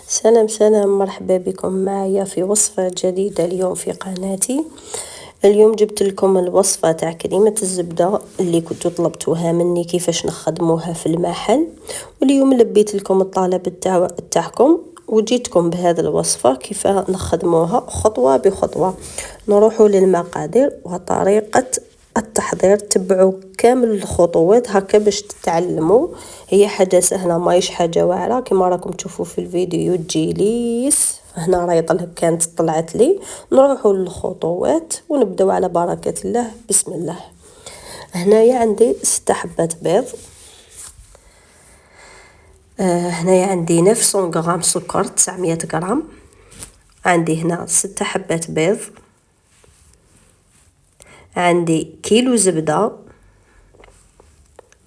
سلام سلام، مرحبا بكم معايا في وصفة جديدة اليوم في قناتي. اليوم جبت لكم الوصفة تاع كريمة الزبدة اللي كنتوا طلبتوها مني كيفاش نخدموها في المحل، واليوم لبيت لكم الطلب تاعكم وجيتكم بهذه الوصفة كيف نخدموها خطوة بخطوة. نروحوا للمقادير وطريقة التحضير، تبعوا كامل الخطوات هكا باش تتعلموا. هي حاجه سهله ماهيش حاجه واعره كما راكم تشوفوا في الفيديو تجي ليس. هنا راهي كانت طلعت لي. نروحوا للخطوات ونبداو على بركه الله. بسم الله. هنايا عندي 6 حبات بيض. هنايا عندي 900 غرام سكر، 900 غرام. عندي هنا 6 حبات بيض. عندي كيلو زبده.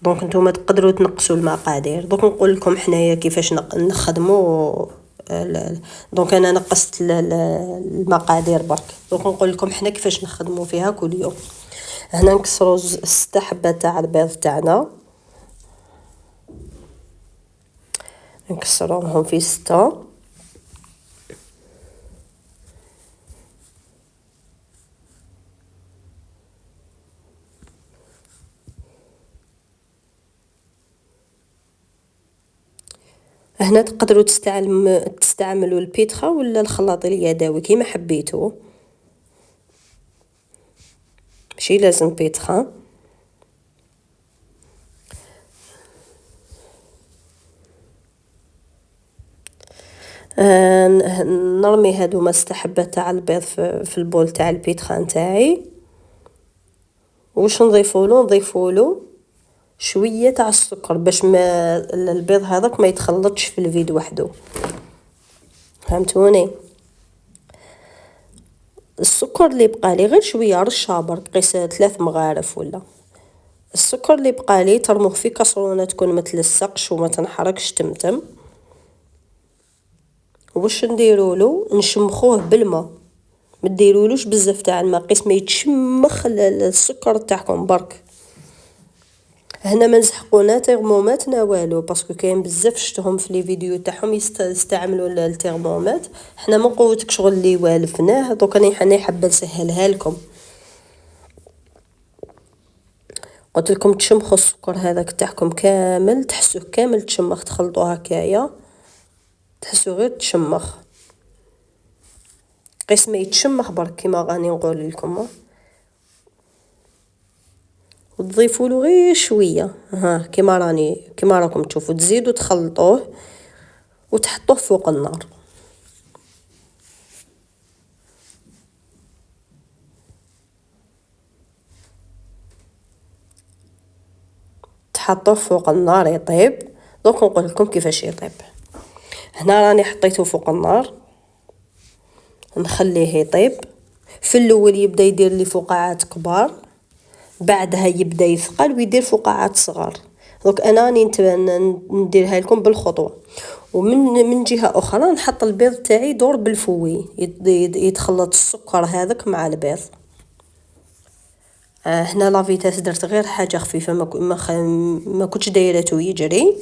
دونك نتوما تقدروا تنقصوا المقادير. دونك نقول لكم حنايا كيفاش نخدموا. دونك انا نقصت المقادير برك. دونك نقول لكم حنا كيفاش نخدموا فيها كل يوم. هنا نكسروا 6 حبات تاع البيض تاعنا، نكسروهم في 6. هنا تقدروا تستعملوا البيتخا ولا الخلاط اليدوي كيما حبيتوا، ماشي لازم بيتخا. نرمي هادو ما 6 حبات تاع البيض في البول تاع البيتخا نتاعي. واش نضيفولو شويه تاع السكر باش ما البيض هذاك ما يتخلطش في الفيد وحده، فهمتوني؟ السكر اللي بقى لي غير شويه رشه برك، قيس 3 مغارف ولا. السكر اللي بقى لي ترموه في كاسرونه تكون ما تلصقش وما تنحرقش تمتم. واش نديرولو؟ نشمخوه بالماء، ما ديرولوش بزاف تاع الماء، قيس ما يتشمخ السكر تاعكم برك. هنا ما نسحقونا ترمومات لا والو، باسكو كاين بزاف شفتهم في لي فيديو تاعهم يستعملوا الترمومات. حنا من قوتك شغل اللي والفناه، دوك انا حابه نسهلها لكم. قلت لكم تشمخوا السكر هذاك تاعكم كامل، تحسوه كامل تشمخ، تخلطوه هكايا تحسوا غير تشمخ، قيس ما يتشمخ برك كيما راني نقول لكم. وتضيفوا له غير شويه كيما راكم تشوفوا، تزيدوا تخلطوه وتحطوه فوق النار. تحطوه فوق النار يطيب. دونك نقول لكم كيفاش يطيب. هنا راني حطيته فوق النار نخليه يطيب. في الاول يبدا يدير لي فقاعات كبار، بعدها يبدا يثقل ويدير فقاعات صغار. دونك انا راني نديرها لكم بالخطوه. ومن جهه اخرى نحط البيض تاعي دور بالفوي، يتخلط السكر هذاك مع البيض. هنا لافيتاس درت غير حاجه خفيفه، ما كنتش دايرته يجري.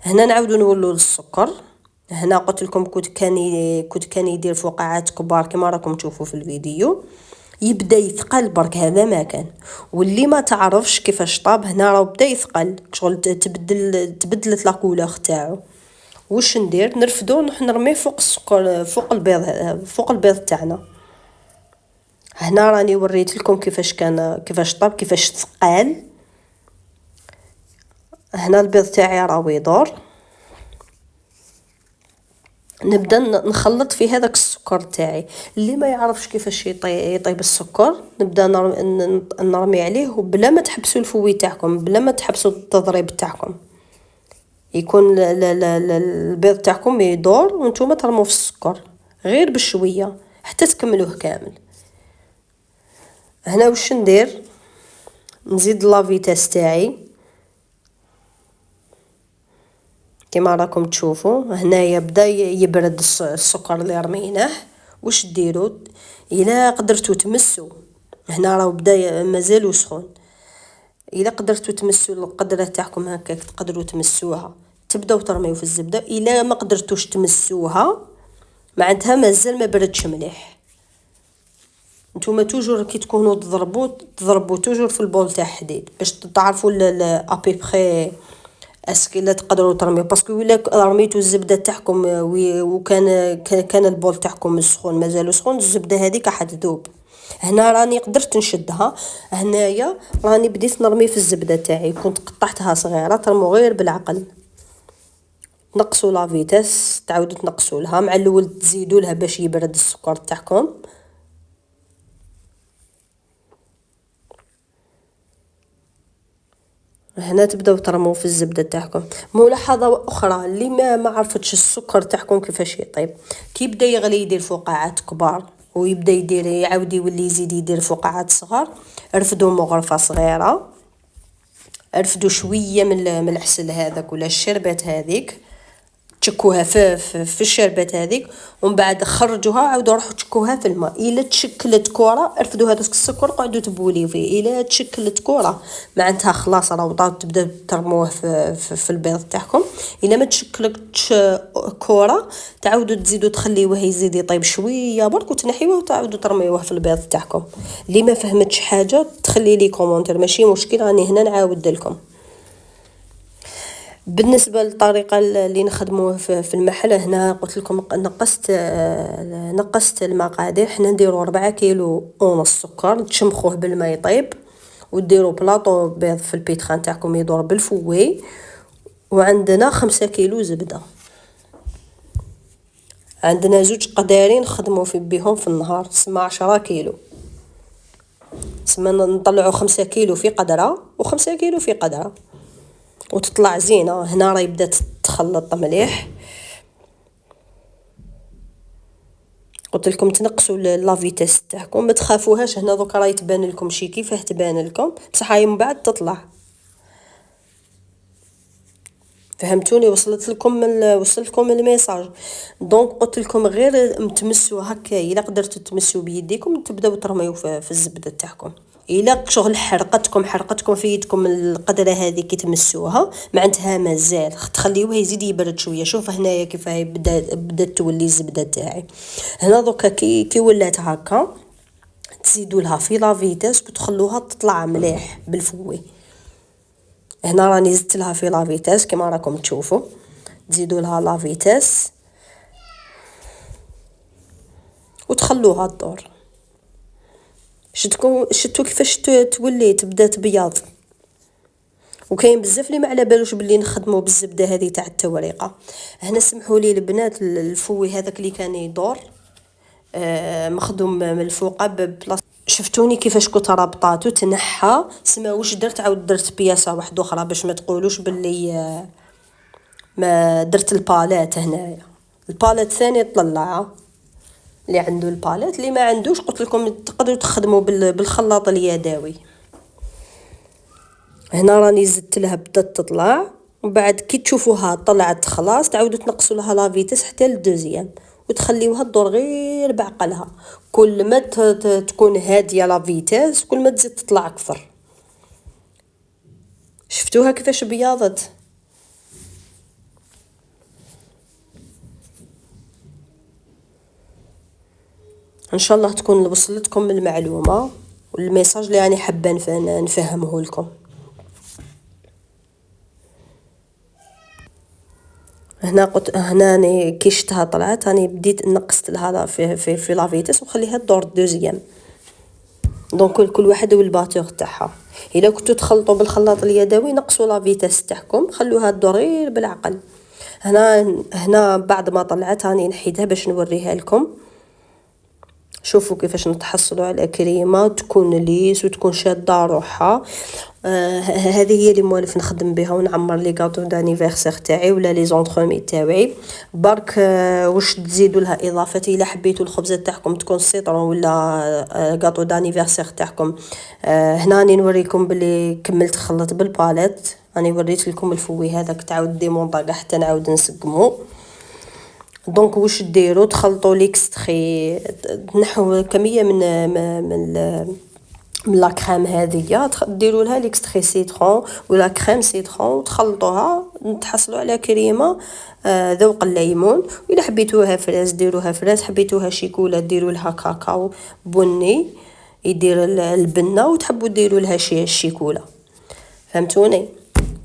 هنا نعاودو نولو للسكر. هنا قلت لكم كنت كان يدير فقاعات كبار كما راكم تشوفوا في الفيديو. يبدا يثقل برك، هذا ما كان. واللي ما تعرفش كيفاش طاب هنا راه بدا يثقل، شغل تبدلت لا كولور تاعو. واش ندير؟ نرفدو نرميه فوق السكر، فوق البيض تاعنا. هنا راني وريت لكم كيفاش طاب، كيفاش ثقال. هنا البيض تاعي راه يدور. نبدا نخلط في هذاك السكر تاعي. اللي ما يعرفش كيفاش يطيب السكر، نبدا نرمي عليه بلا ما تحبسوا الفوي تاعكم، بلا ما تحبسوا التضريب تاعكم. يكون البيض تاعكم يدور وانتم ترموا في السكر غير بشويه حتى تكملوه كامل. هنا واش ندير؟ نزيد لافيتاس تاعي كما راكم تشوفوا. هنايا بدا يبرد السكر اللي رميناه. واش ديروا؟ الا قدرتوا تمسوا، هنا راه بدا مازالو سخون، الا قدرتوا تمسوا القدره تاعكم هكاك تقدروا تمسوها تبداو ترميو في الزبده. الا ما قدرتوش تمسوها معناتها مازال ما بردش مليح. نتوما توجور كي تكونوا تضربوا توجور في البول تاع حديد باش تعرفوا ابي بخي اسكي لا تقدروا ترميو. باسكو الا رميتوا الزبده تاعكم كان البول تاعكم سخون مازالو سخون، الزبده هذيك راح تذوب. هنا راني قدرت نشدها، هنايا راني بديت نرمي في الزبده تاعي، كنت قطعتها صغيره. ترموا غير بالعقل، نقصوا لا فيتاس، تعاودوا تنقصوا لها مع الاول، تزيدوا لها باش يبرد السكر تاعكم. هنا تبداو ترموا في الزبده تاعكم. ملاحظه اخرى اللي ما عرفتش السكر تاعكم كيفاش يطيب، كي يبدا يغلي يدير فقاعات كبار ويبدا يدير يعاود يولي يزيد يدير فقاعات صغار، رفدوا مغرفه صغيره، رفدوا شويه من العسل هذاك ولا الشربات هذيك، تشكوها في الشربات هذيك، ومن بعد خرجوها عاودوا روحوا تشكوها في الماء. الا تشكلت كره رفدوا هذاك السكر قعدوا تبوليو فيه. الا تشكلت كره معناتها خلاص راه تبدا ترموه في البيض تاعكم. الا ما تشكلتش كره تعاودوا تزيدوا تخليوه يزيد يطيب شويه برك وتنحيوه وتعاودوا ترميوه في البيض تاعكم. اللي ما فهمتش حاجه تخلي لي كومونتير، ماشي مشكل، راني هنا نعاود لكم. بالنسبه للطريقه اللي نخدموه في المحل، هنا قلت لكم نقصت المقادير. حنا نديروا 4 كيلو ونص سكر، تشمخوه بالماء يطيب، وديروا بلاطو بيض في البيتخان تاعكم يدور بالفوي، وعندنا 5 كيلو زبده. عندنا 2 قدارين نخدموا بهم في النهار، تسمى 10 كيلو. تسمى نطلعوا 5 كيلو في قدره و5 كيلو في قدره وتطلع زينه. هنا راه يبدا تخلط مليح. قلت لكم تنقصوا لا فيتاس تاعكم، ما تخافوهاش. هنا دوك راه تبان لكم شي كيفاه تبان لكم، بصح هاي من بعد تطلع. فهمتوني؟ وصلت لكم الميساج. دونك قلت لكم غير تمسوا هكا، الا قدرتوا تمسوا بيديكم تبداو ترميو في الزبده تاعكم. الا شغل حرقتكم في يدكم القدره هذه كي تمسوها معناتها مازال تخليوه يزيد يبرد شويه. شوف هنايا كيف هي بدات تولي الزبده تاعي. هنا دوكا كي ولات هكا تزيدوا لها في لا فيتاس وتخلوها تطلع مليح بالفوي. هنا راني زدت لها في لا فيتاس كما راكم تشوفوا، تزيدوا لها لا فيتاس وتخلوها تدور. شتو كيفاش تولي تبدا تبيض. وكاين بزاف اللي ما على بالوش باللي نخدموا بالزبده هذه تاع التوريقه. هنا سمحوا لي البنات، الفوي هذاك اللي كان يدور مخدوم من الفوق ببلاصه. شفتوني كيفاش كنت رابطاتو تنحى. سما واش درت؟ عاود درت بياسه واحده اخرى باش ما تقولوش باللي ما درت الباليت. هنايا الباليت ثاني طلعها، اللي عنده الباليت. اللي ما عندوش قلت لكم تقدروا تخدموا بالخلاط اليدوي. هنا راني زدت لها بدات تطلع، وبعد كي تشوفوها طلعت خلاص تعاودوا تنقصوا لها لا فيتاس حتى للدوزيام وتخليوها تدور غير بعقلها. كل ما تكون هاديه لا فيتاس كل ما تزيد تطلع اكثر. شفتوها كيفاش بياضت؟ ان شاء الله تكون وصلتكم المعلومه والميساج اللي راني حابه نفهمه لكم. هنا راني كي شفتها طلعت راني بديت نقصت لها في لا فيتاس وخليها تدور دوزيام. دونك كل واحد والباتور تاعها. الا كنتو تخلطوا بالخلاط اليدوي نقصوا لا فيتاس تاعكم، خلوها تدور غير بالعقل. هنا بعد ما طلعت راني نحيدها باش نوريها لكم. شوفوا كيفاش نتحصلوا على كريمه تكون ليس وتكون شاده روحها. هذه هي اللي موالف نخدم بها ونعمر لي غاطو دانيفرسير تاعي ولا لي زونطرومي تاعي. برك واش تزيدوا لها اضافات الا حبيتوا الخبزه تاعكم تكون سيترون ولا غاطو دانيفرسير تاعكم. هنا راني نوريكم بلي كملت خلط بالباليت. راني وريت لكم الفوي هذاك تعاود ديمونطاغ حتى نعاود نسقمو. دونك واش ديروا؟ تخلطوا ليكستري، تنحوا كميه من من لا كريم هذيا ديروا لها ليكستري سيترون ولا كريم سيترون وتخلطوها تحصلوا على كريمه ذوق الليمون. الا حبيتوها فريز ديروها فريز، حبيتوها شيكولا ديروا لها كاكاو بني يدير البنه، وتحبوا ديروا لها الشيكولا، فهمتوني؟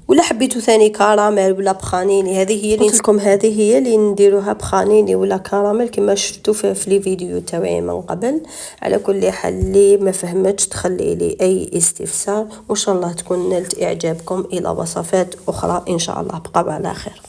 ولا حبيتو ثاني كراميل ولا بخانيني، هذه هي اللي قلت لكم، هذه هي اللي نديروها بخانيني ولا كراميل كما شفتوا في لي فيديو تاعي من قبل. على كل حال اللي ما فهمتش تخلي لي اي استفسار، وان شاء الله تكون نلت اعجابكم. الى وصفات اخرى ان شاء الله، بقوا على خير.